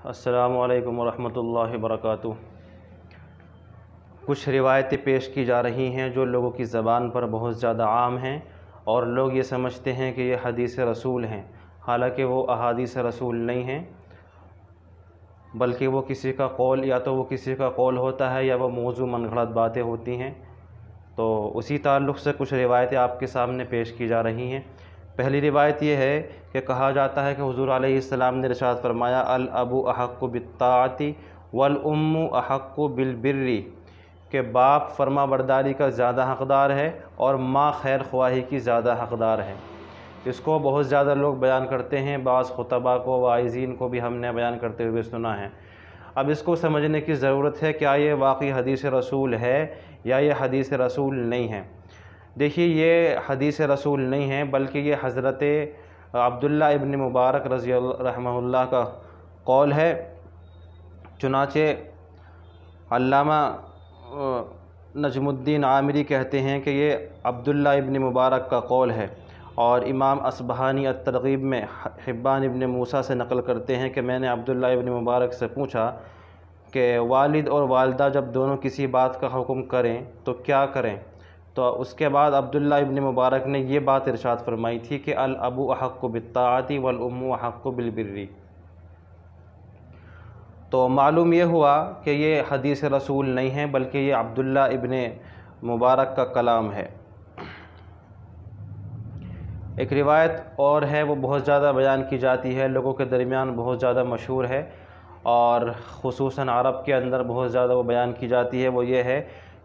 السلام علیکم ورحمۃ اللہ وبرکاتہ۔ کچھ روایتیں پیش کی جا رہی ہیں جو لوگوں کی زبان پر بہت زیادہ عام ہیں اور لوگ یہ سمجھتے ہیں کہ یہ حدیث رسول ہیں، حالانکہ وہ احادیث رسول نہیں ہیں، بلکہ وہ کسی کا قول یا تو وہ کسی کا قول ہوتا ہے یا وہ موضوع من گھڑت باتیں ہوتی ہیں۔ تو اسی تعلق سے کچھ روایتیں آپ کے سامنے پیش کی جا رہی ہیں۔ پہلی روایت یہ ہے کہ کہا جاتا ہے کہ حضور علیہ السلام نے ارشاد فرمایا، الابو احق بالطاعۃ والام احق بالبر، کہ باپ فرما برداری کا زیادہ حقدار ہے اور ماں خیر خواہی کی زیادہ حقدار ہے۔ اس کو بہت زیادہ لوگ بیان کرتے ہیں، بعض خطباء کو، واعظین کو بھی ہم نے بیان کرتے ہوئے سنا ہے۔ اب اس کو سمجھنے کی ضرورت ہے، کیا یہ واقعی حدیث رسول ہے یا یہ حدیث رسول نہیں ہے؟ دیکھیے، یہ حدیث رسول نہیں ہے، بلکہ یہ حضرت عبداللہ ابن مبارک رضی اللہ رحمہ اللہ کا قول ہے۔ چنانچہ علامہ نجم الدین عامری کہتے ہیں کہ یہ عبداللہ ابن مبارک کا قول ہے، اور امام اصبہانی الترغیب میں حبان ابن موسیٰ سے نقل کرتے ہیں کہ میں نے عبداللہ ابن مبارک سے پوچھا کہ والد اور والدہ جب دونوں کسی بات کا حکم کریں تو کیا کریں؟ تو اس کے بعد عبداللہ ابن مبارک نے یہ بات ارشاد فرمائی تھی کہ الابو احق بالطاعۃ والام احق بالبر۔ تو معلوم یہ ہوا کہ یہ حدیث رسول نہیں ہے، بلکہ یہ عبداللہ ابن مبارک کا کلام ہے۔ ایک روایت اور ہے، وہ بہت زیادہ بیان کی جاتی ہے، لوگوں کے درمیان بہت زیادہ مشہور ہے، اور خصوصاً عرب کے اندر بہت زیادہ وہ بیان کی جاتی ہے۔ وہ یہ ہے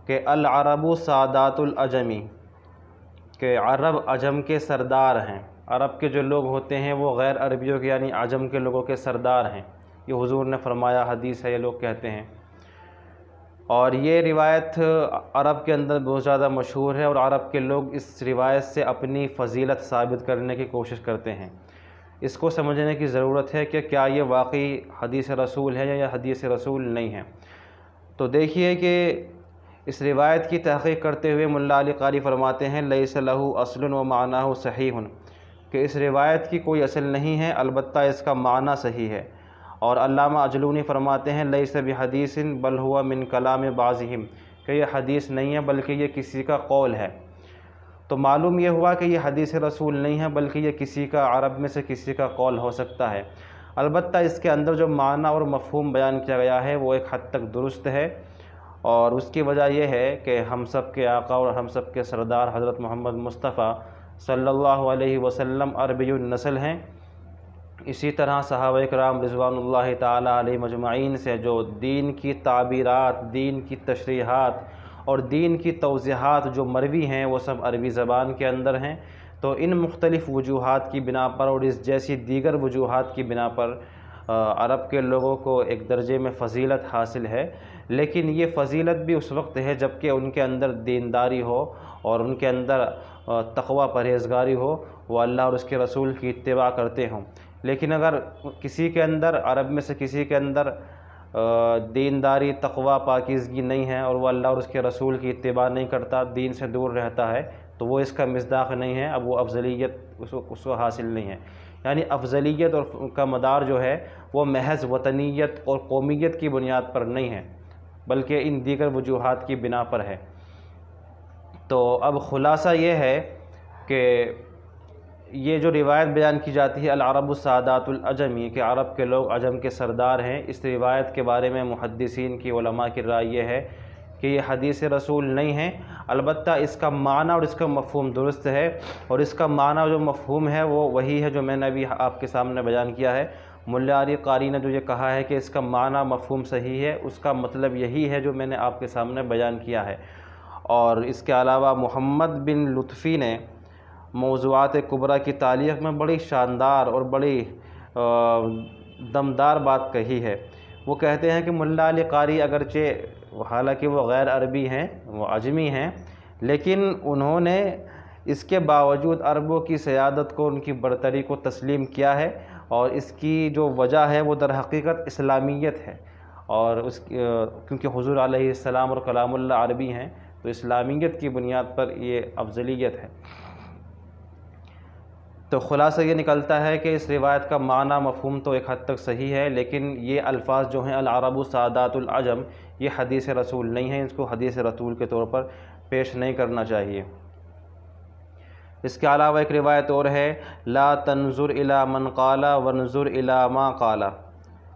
کہ العرب سادات العجمی، کہ عرب عجم کے سردار ہیں۔ عرب کے جو لوگ ہوتے ہیں وہ غیر عربیوں کے یعنی عجم کے لوگوں کے سردار ہیں، یہ حضور نے فرمایا، حدیث ہے، یہ لوگ کہتے ہیں۔ اور یہ روایت عرب کے اندر بہت زیادہ مشہور ہے، اور عرب کے لوگ اس روایت سے اپنی فضیلت ثابت کرنے کی کوشش کرتے ہیں۔ اس کو سمجھنے کی ضرورت ہے کہ کیا یہ واقعی حدیث رسول ہے یا یہ حدیث رسول نہیں ہے۔ تو دیکھیے کہ اس روایت کی تحقیق کرتے ہوئے ملا علی قاری فرماتے ہیں، لیس لہ اصل و معناہ صحیح، کہ اس روایت کی کوئی اصل نہیں ہے، البتہ اس کا معنی صحیح ہے۔ اور علامہ اجلونی فرماتے ہیں، لیس بحدیث بل ہوا من کلام بعضہم، کہ یہ حدیث نہیں ہے بلکہ یہ کسی کا قول ہے۔ تو معلوم یہ ہوا کہ یہ حدیث رسول نہیں ہے، بلکہ یہ کسی کا، عرب میں سے کسی کا قول ہو سکتا ہے۔ البتہ اس کے اندر جو معنی اور مفہوم بیان کیا گیا ہے وہ ایک حد تک درست ہے، اور اس کی وجہ یہ ہے کہ ہم سب کے آقا اور ہم سب کے سردار حضرت محمد مصطفیٰ صلی اللہ علیہ وسلم عربی النسل ہیں۔ اسی طرح صحابہ کرام رضوان اللہ تعالی علیہ مجمعین سے جو دین کی تعبیرات، دین کی تشریحات اور دین کی توضیحات جو مروی ہیں وہ سب عربی زبان کے اندر ہیں۔ تو ان مختلف وجوہات کی بنا پر اور اس جیسی دیگر وجوہات کی بنا پر عرب کے لوگوں کو ایک درجے میں فضیلت حاصل ہے، لیکن یہ فضیلت بھی اس وقت ہے جب کہ ان کے اندر دینداری ہو اور ان کے اندر تقوی پرہیزگاری ہو، وہ اللہ اور اس کے رسول کی اتباع کرتے ہوں۔ لیکن اگر کسی کے اندر، عرب میں سے کسی کے اندر دینداری، تقوی، پاکیزگی نہیں ہے اور وہ اللہ اور اس کے رسول کی اتباع نہیں کرتا، دین سے دور رہتا ہے، تو وہ اس کا مصداق نہیں ہے، اب وہ افضلیت اس کو حاصل نہیں ہے۔ یعنی افضلیت اور کا مدار جو ہے وہ محض وطنیت اور قومیت کی بنیاد پر نہیں ہے، بلکہ ان دیگر وجوہات کی بنا پر ہے۔ تو اب خلاصہ یہ ہے کہ یہ جو روایت بیان کی جاتی ہے العرب سادات العجمی، کہ عرب کے لوگ عجم کے سردار ہیں، اس روایت کے بارے میں محدثین کی، علماء کی رائے یہ ہے کہ یہ حدیث رسول نہیں ہے، البتہ اس کا معنی اور اس کا مفہوم درست ہے، اور اس کا معنی جو مفہوم ہے وہ وہی ہے جو میں نے ابھی آپ کے سامنے بیان کیا ہے۔ ملا علی قاری نے جو یہ کہا ہے کہ اس کا معنی مفہوم صحیح ہے، اس کا مطلب یہی ہے جو میں نے آپ کے سامنے بیان کیا ہے۔ اور اس کے علاوہ محمد بن لطفی نے موضوعات کبریٰ کی تعلیق میں بڑی شاندار اور بڑی دمدار بات کہی ہے۔ وہ کہتے ہیں کہ ملا علی قاری اگرچہ حالانکہ وہ غیر عربی ہیں، وہ عجمی ہیں، لیکن انہوں نے اس کے باوجود عربوں کی سیادت کو، ان کی برتری کو تسلیم کیا ہے، اور اس کی جو وجہ ہے وہ در حقیقت اسلامیت ہے، اور کیونکہ حضور علیہ السلام اور کلام اللہ عربی ہیں تو اسلامیت کی بنیاد پر یہ افضلیت ہے۔ تو خلاصہ یہ نکلتا ہے کہ اس روایت کا معنی مفہوم تو ایک حد تک صحیح ہے، لیکن یہ الفاظ جو ہیں العرب سادات العجم، یہ حدیث رسول نہیں ہیں، اس کو حدیث رسول کے طور پر پیش نہیں کرنا چاہیے۔ اس کے علاوہ ایک روایت اور ہے، لا تنظر الی من قال وانظر الی ما قال۔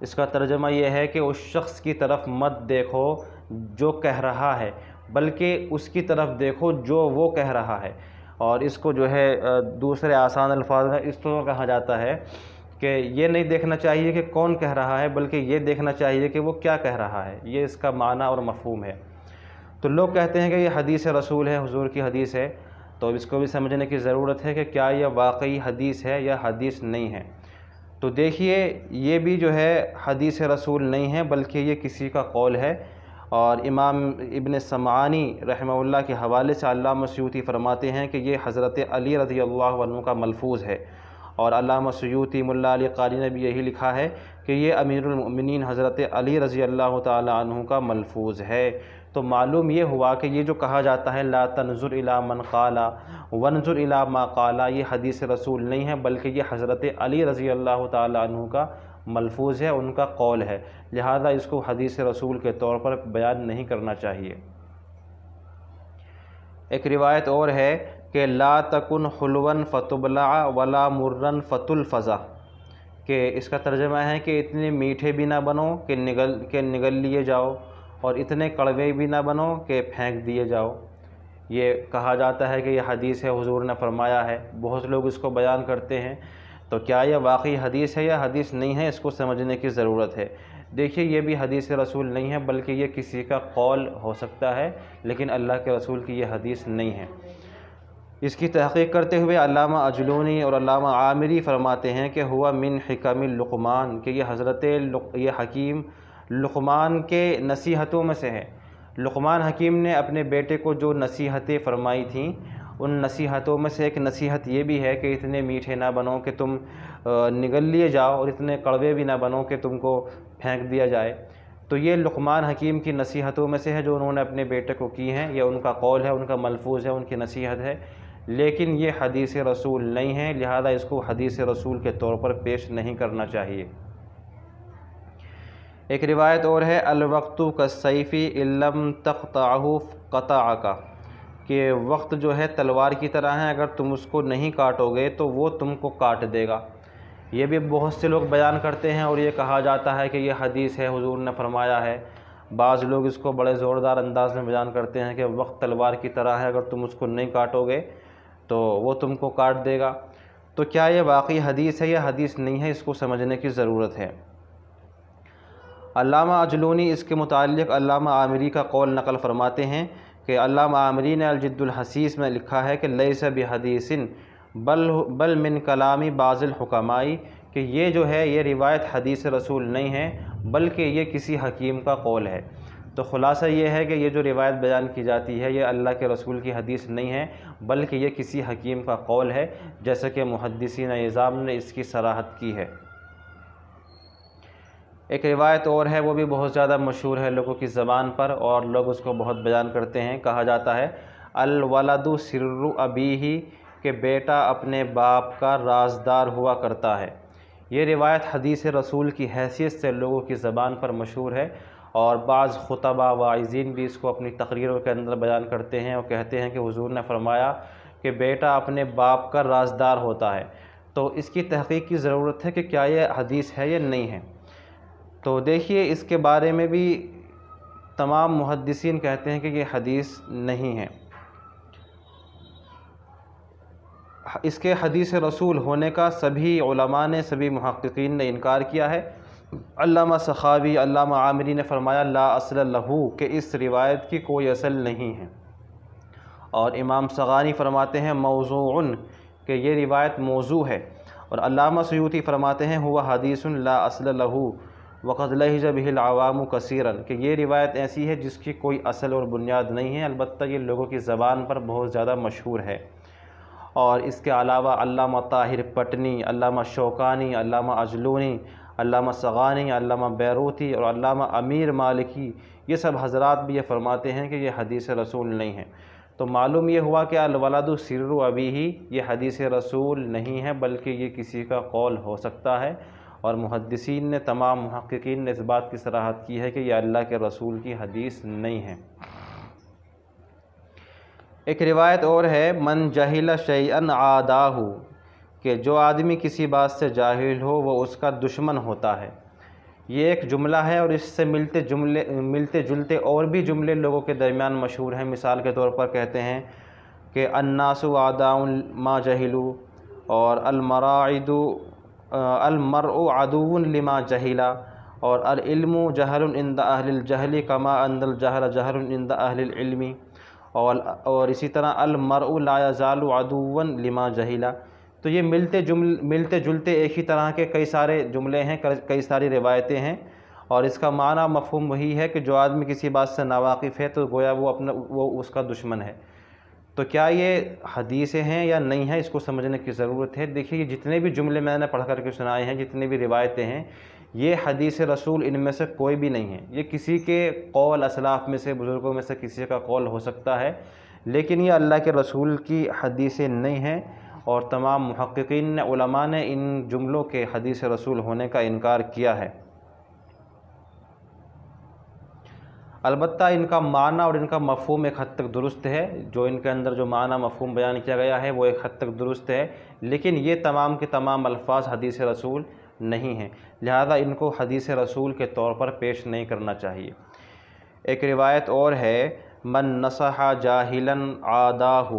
اس کا ترجمہ یہ ہے کہ اس شخص کی طرف مت دیکھو جو کہہ رہا ہے، بلکہ اس کی طرف دیکھو جو وہ کہہ رہا ہے۔ اور اس کو جو ہے دوسرے آسان الفاظ میں اس طرح کہا جاتا ہے کہ یہ نہیں دیکھنا چاہیے کہ کون کہہ رہا ہے، بلکہ یہ دیکھنا چاہیے کہ وہ کیا کہہ رہا ہے۔ یہ اس کا معنی اور مفہوم ہے۔ تو لوگ کہتے ہیں کہ یہ حدیث رسول ہے، حضور کی حدیث ہے، تو اس کو بھی سمجھنے کی ضرورت ہے کہ کیا یہ واقعی حدیث ہے یا حدیث نہیں ہے۔ تو دیکھیے یہ بھی جو ہے حدیث رسول نہیں ہے، بلکہ یہ کسی کا قول ہے۔ اور امام ابن سمعانی رحمہ اللہ کے حوالے سے علامہ سیوطی فرماتے ہیں کہ یہ حضرت علی رضی اللہ عنہ کا ملفوظ ہے، اور علامہ سیوطی ملا علی قاری نے بھی یہی لکھا ہے کہ یہ امیر المؤمنین حضرت علی رضی اللہ تعالی عنہ کا ملفوظ ہے۔ تو معلوم یہ ہوا کہ یہ جو کہا جاتا ہے لا تنظر الی من قال وانظر الی ما قال، یہ حدیث رسول نہیں ہے، بلکہ یہ حضرت علی رضی اللہ تعالی عنہ کا ملفوظ ہے، ان کا قول ہے، لہذا اس کو حدیث رسول کے طور پر بیان نہیں کرنا چاہیے۔ ایک روایت اور ہے کہ لا تکن حلوا فتبلع ولا مرا فتلفظ، کہ اس کا ترجمہ ہے کہ اتنے میٹھے بھی نہ بنو کہ نگل لیے جاؤ، اور اتنے کڑوے بھی نہ بنو کہ پھینک دیے جاؤ۔ یہ کہا جاتا ہے کہ یہ حدیث ہے، حضور نے فرمایا ہے، بہت لوگ اس کو بیان کرتے ہیں۔ تو کیا یہ واقعی حدیث ہے یا حدیث نہیں ہے، اس کو سمجھنے کی ضرورت ہے۔ دیکھیے یہ بھی حدیث رسول نہیں ہے، بلکہ یہ کسی کا قول ہو سکتا ہے، لیکن اللہ کے رسول کی یہ حدیث نہیں ہے۔ اس کی تحقیق کرتے ہوئے علامہ اجلونی اور علامہ عامری فرماتے ہیں کہ ہوا من حکم لقمان، کہ یہ حکیم لقمان کے نصیحتوں میں سے ہے۔ لقمان حکیم نے اپنے بیٹے کو جو نصیحتیں فرمائی تھیں، ان نصیحتوں میں سے ایک نصیحت یہ بھی ہے کہ اتنے میٹھے نہ بنو کہ تم نگل لیے جاؤ، اور اتنے کڑوے بھی نہ بنو کہ تم کو پھینک دیا جائے۔ تو یہ لقمان حکیم کی نصیحتوں میں سے ہے جو انہوں نے اپنے بیٹے کو کی ہیں، یہ ان کا قول ہے، ان کا ملفوظ ہے، ان کی نصیحت ہے، لیکن یہ حدیث رسول نہیں ہے، لہذا اس کو حدیث رسول کے طور پر پیش نہیں کرنا چاہیے۔ ایک روایت اور ہے الوقت کالسیف ان لم تقطعہ قطعک، کہ وقت جو ہے تلوار کی طرح ہے، اگر تم اس کو نہیں کاٹو گے تو وہ تم کو کاٹ دے گا۔ یہ بھی بہت سے لوگ بیان کرتے ہیں، اور یہ کہا جاتا ہے کہ یہ حدیث ہے، حضور نے فرمایا ہے۔ بعض لوگ اس کو بڑے زوردار انداز میں بیان کرتے ہیں کہ وقت تلوار کی طرح ہے، اگر تم اس کو نہیں کاٹو گے تو وہ تم کو کاٹ دے گا۔ تو کیا یہ واقعی حدیث ہے یا حدیث نہیں ہے، اس کو سمجھنے کی ضرورت ہے۔ علامہ اجلونی اس کے متعلق علامہ عامری کا قول نقل فرماتے ہیں کہ علامہ عامری نے الجد الحسیس میں لکھا ہے کہ لیس بحدیث بل من کلامی بعض الحکماء، کہ یہ جو ہے یہ روایت حدیث رسول نہیں ہے، بلکہ یہ کسی حکیم کا قول ہے۔ تو خلاصہ یہ ہے کہ یہ جو روایت بیان کی جاتی ہے یہ اللہ کے رسول کی حدیث نہیں ہے، بلکہ یہ کسی حکیم کا قول ہے، جیسا کہ محدثین اعظام نے اس کی صراحت کی ہے۔ ایک روایت اور ہے، وہ بھی بہت زیادہ مشہور ہے لوگوں کی زبان پر، اور لوگ اس کو بہت بیان کرتے ہیں۔ کہا جاتا ہے الولد سر ابیہ، کہ بیٹا اپنے باپ کا رازدار ہوا کرتا ہے۔ یہ روایت حدیث رسول کی حیثیت سے لوگوں کی زبان پر مشہور ہے، اور بعض خطبہ واعظین بھی اس کو اپنی تقریروں کے اندر بیان کرتے ہیں اور کہتے ہیں کہ حضور نے فرمایا کہ بیٹا اپنے باپ کا رازدار ہوتا ہے۔ تو اس کی تحقیق کی ضرورت ہے کہ کیا یہ حدیث ہے یا نہیں ہے۔ تو دیکھیے اس کے بارے میں بھی تمام محدثین کہتے ہیں کہ یہ حدیث نہیں ہے۔ اس کے حدیث رسول ہونے کا سبھی علماء نے، سبھی محققین نے انکار کیا ہے۔ علامہ سخاوی، علامہ عامری نے فرمایا لا اصل لہ، کہ اس روایت کی کوئی اصل نہیں ہے۔ اور امام صغانی فرماتے ہیں موضوع، کہ یہ روایت موضوع ہے۔ اور علامہ سیوطی فرماتے ہیں ہوا حدیث لا اصل لہ وقد لہج بہ العوام کثیرا، کہ یہ روایت ایسی ہے جس کی کوئی اصل اور بنیاد نہیں ہے، البتہ یہ لوگوں کی زبان پر بہت زیادہ مشہور ہے۔ اور اس کے علاوہ علامہ طاہر پٹنی، علامہ شوکانی، علامہ اجلونی، علامہ صغانی، علامہ بیروتی اور علامہ امیر مالکی، یہ سب حضرات بھی یہ فرماتے ہیں کہ یہ حدیث رسول نہیں ہے۔ تو معلوم یہ ہوا کہ الولد سر ابیہ یہ حدیث رسول نہیں ہے، بلکہ یہ کسی کا قول ہو سکتا ہے، اور محدثین نے، تمام محققین نے اس بات کی صراحت کی ہے کہ یہ اللہ کے رسول کی حدیث نہیں ہے۔ ایک روایت اور ہے من جہل شیئا عاداہ، کہ جو آدمی کسی بات سے جاہل ہو وہ اس کا دشمن ہوتا ہے۔ یہ ایک جملہ ہے، اور اس سے ملتے جلتے اور بھی جملے لوگوں کے درمیان مشہور ہیں۔ مثال کے طور پر کہتے ہیں کہ الناس اعداء ما جہلوا، اور المرء عدو لما جہلا، اور العلم جہل عند اہل الجہل کما ان الجہل جہل عند اہل العلم، اور اسی طرح المرء لا یزال عدوا لما جہلا۔ تو یہ ملتے جلتے ایک ہی طرح کے کئی سارے جملے ہیں، کئی ساری روایتیں ہیں، اور اس کا معنی مفہوم وہی ہے کہ جو آدمی کسی بات سے ناواقف ہے تو گویا وہ اس کا دشمن ہے۔ تو کیا یہ حدیثیں ہیں یا نہیں ہیں، اس کو سمجھنے کی ضرورت ہے۔ دیکھیے یہ جتنے بھی جملے میں نے پڑھ کر کے سنائے ہیں، جتنے بھی روایتیں ہیں، یہ حدیث رسول ان میں سے کوئی بھی نہیں ہے۔ یہ کسی کے قول، اسلاف میں سے، بزرگوں میں سے کسی کا قول ہو سکتا ہے، لیکن یہ اللہ کے رسول کی حدیثیں نہیں ہیں، اور تمام محققین نے، علماء نے ان جملوں کے حدیث رسول ہونے کا انکار کیا ہے۔ البتہ ان کا معنی اور ان کا مفہوم ایک حد تک درست ہے، جو ان کے اندر جو معنی مفہوم بیان کیا گیا ہے وہ ایک حد تک درست ہے، لیکن یہ تمام کے تمام الفاظ حدیث رسول نہیں ہیں، لہذا ان کو حدیث رسول کے طور پر پیش نہیں کرنا چاہیے۔ ایک روایت اور ہے من نصح جاہلا عاداہ،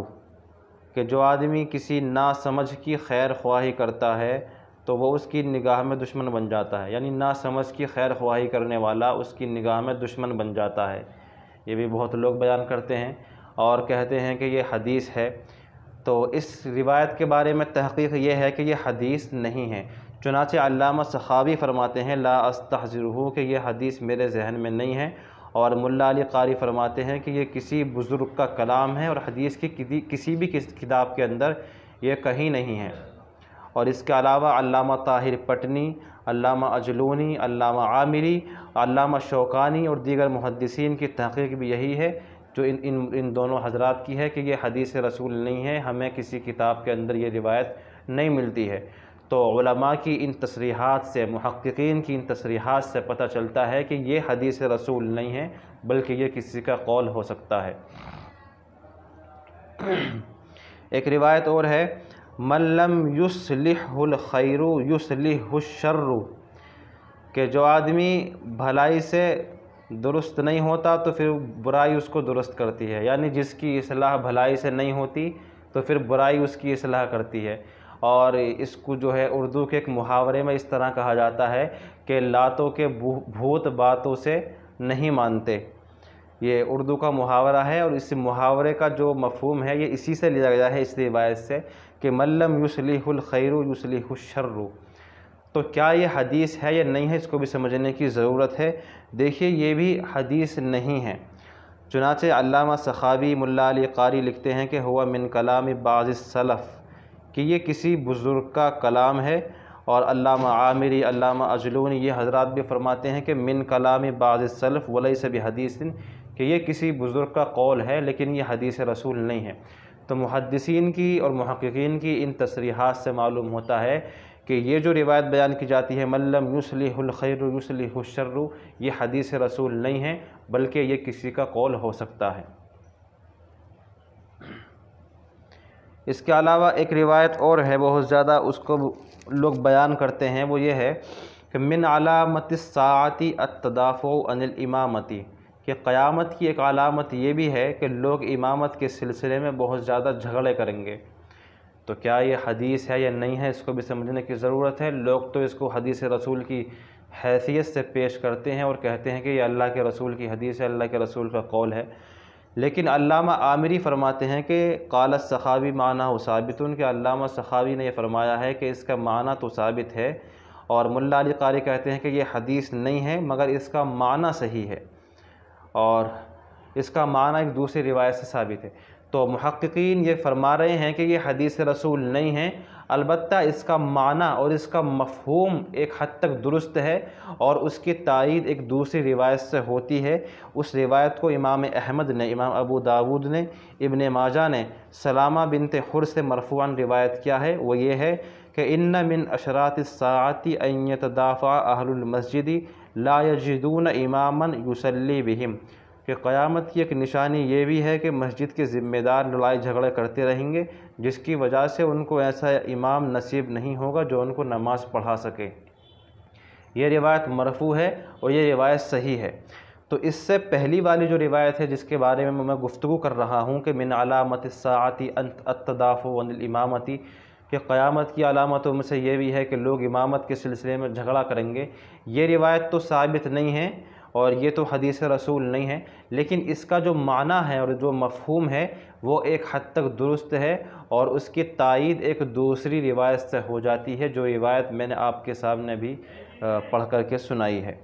کہ جو آدمی کسی ناسمجھ کی خیر خواہی کرتا ہے تو وہ اس کی نگاہ میں دشمن بن جاتا ہے، یعنی ناسمجھ کی خیر خواہی کرنے والا اس کی نگاہ میں دشمن بن جاتا ہے۔ یہ بھی بہت لوگ بیان کرتے ہیں اور کہتے ہیں کہ یہ حدیث ہے۔ تو اس روایت کے بارے میں تحقیق یہ ہے کہ یہ حدیث نہیں ہے، چنانچہ علامہ سخاوی فرماتے ہیں لا استحضرہ، کہ یہ حدیث میرے ذہن میں نہیں ہے، اور ملا علی قاری فرماتے ہیں کہ یہ کسی بزرگ کا کلام ہے، اور حدیث کی کسی بھی کتاب کے اندر یہ کہیں نہیں ہے۔ اور اس کے علاوہ علامہ طاہر پٹنی، علامہ اجلونی، علامہ عامری، علامہ شوکانی اور دیگر محدثین کی تحقیق بھی یہی ہے جو ان دونوں حضرات کی ہے کہ یہ حدیث رسول نہیں ہے، ہمیں کسی کتاب کے اندر یہ روایت نہیں ملتی ہے۔ تو علماء کی ان تصریحات سے، محققین کی ان تصریحات سے پتہ چلتا ہے کہ یہ حدیث رسول نہیں ہے، بلکہ یہ کسی کا قول ہو سکتا ہے۔ ایک روایت اور ہے من لم یصلح الخیر یصلح الشر، کہ جو آدمی بھلائی سے درست نہیں ہوتا تو پھر برائی اس کو درست کرتی ہے، یعنی جس کی اصلاح بھلائی سے نہیں ہوتی تو پھر برائی اس کی اصلاح کرتی ہے۔ اور اس کو جو ہے اردو کے ایک محاورے میں اس طرح کہا جاتا ہے کہ لاتوں کے بھوت باتوں سے نہیں مانتے۔ یہ اردو کا محاورہ ہے، اور اس محاورے کا جو مفہوم ہے یہ اسی سے لیا گیا ہے، اس روایت سے کہ من لم یصلح الخیر یصلح الشر۔ تو کیا یہ حدیث ہے یا نہیں ہے، اس کو بھی سمجھنے کی ضرورت ہے۔ دیکھیے یہ بھی حدیث نہیں ہے، چنانچہ علامہ سخاوی، ملا علی قاری لکھتے ہیں کہ ہوا من کلام بعض السلف، کہ یہ کسی بزرگ کا کلام ہے، اور علامہ عامری، علامہ اجلونی یہ حضرات بھی فرماتے ہیں کہ من کلام بعض السلف ولیس بحدیث، کہ یہ کسی بزرگ کا قول ہے لیکن یہ حدیث رسول نہیں ہے۔ تو محدثین کی اور محققین کی ان تصریحات سے معلوم ہوتا ہے کہ یہ جو روایت بیان کی جاتی ہے من لم یصلح الخیر یصلح الشر، یہ حدیث رسول نہیں ہے، بلکہ یہ کسی کا قول ہو سکتا ہے۔ اس کے علاوہ ایک روایت اور ہے، بہت زیادہ اس کو لوگ بیان کرتے ہیں، وہ یہ ہے کہ من علامت الساعۃ التدافع عن الامامۃ، کہ قیامت کی ایک علامت یہ بھی ہے کہ لوگ امامت کے سلسلے میں بہت زیادہ جھگڑے کریں گے۔ تو کیا یہ حدیث ہے یا نہیں ہے، اس کو بھی سمجھنے کی ضرورت ہے۔ لوگ تو اس کو حدیث رسول کی حیثیت سے پیش کرتے ہیں اور کہتے ہیں کہ یہ اللہ کے رسول کی حدیث ہے، اللہ کے رسول کا قول ہے، لیکن علامہ عامری فرماتے ہیں کہ قال السخاوی معنیہ ثابت، کہ علامہ سخاوی نے یہ فرمایا ہے کہ اس کا معنی تو ثابت ہے، اور ملا علی قاری کہتے ہیں کہ یہ حدیث نہیں ہے مگر اس کا معنی صحیح ہے، اور اس کا معنی ایک دوسری روایت سے ثابت ہے۔ تو محققین یہ فرما رہے ہیں کہ یہ حدیث رسول نہیں ہے، البتہ اس کا معنی اور اس کا مفہوم ایک حد تک درست ہے، اور اس کی تائید ایک دوسری روایت سے ہوتی ہے۔ اس روایت کو امام احمد نے، امام ابو داود نے، ابن ماجہ نے سلامہ بنت حر سے مرفوعاً روایت کیا ہے، وہ یہ ہے کہ ان من اشراط الساعۃ ان یتدافع اہل المسجد لا یجدون اماما یصلی بہم، کہ قیامت کی ایک نشانی یہ بھی ہے کہ مسجد کے ذمہ دار لڑائی جھگڑے کرتے رہیں گے، جس کی وجہ سے ان کو ایسا امام نصیب نہیں ہوگا جو ان کو نماز پڑھا سکے۔ یہ روایت مرفوع ہے اور یہ روایت صحیح ہے۔ تو اس سے پہلی والی جو روایت ہے جس کے بارے میں میں گفتگو کر رہا ہوں کہ من علامت الساعۃ التدافع عن الامامۃ، کہ قیامت کی علامتوں میں سے یہ بھی ہے کہ لوگ امامت کے سلسلے میں جھگڑا کریں گے، یہ روایت تو ثابت نہیں ہے اور یہ تو حدیث رسول نہیں ہے، لیکن اس کا جو معنی ہے اور جو مفہوم ہے وہ ایک حد تک درست ہے، اور اس کی تائید ایک دوسری روایت سے ہو جاتی ہے، جو روایت میں نے آپ کے سامنے بھی پڑھ کر کے سنائی ہے۔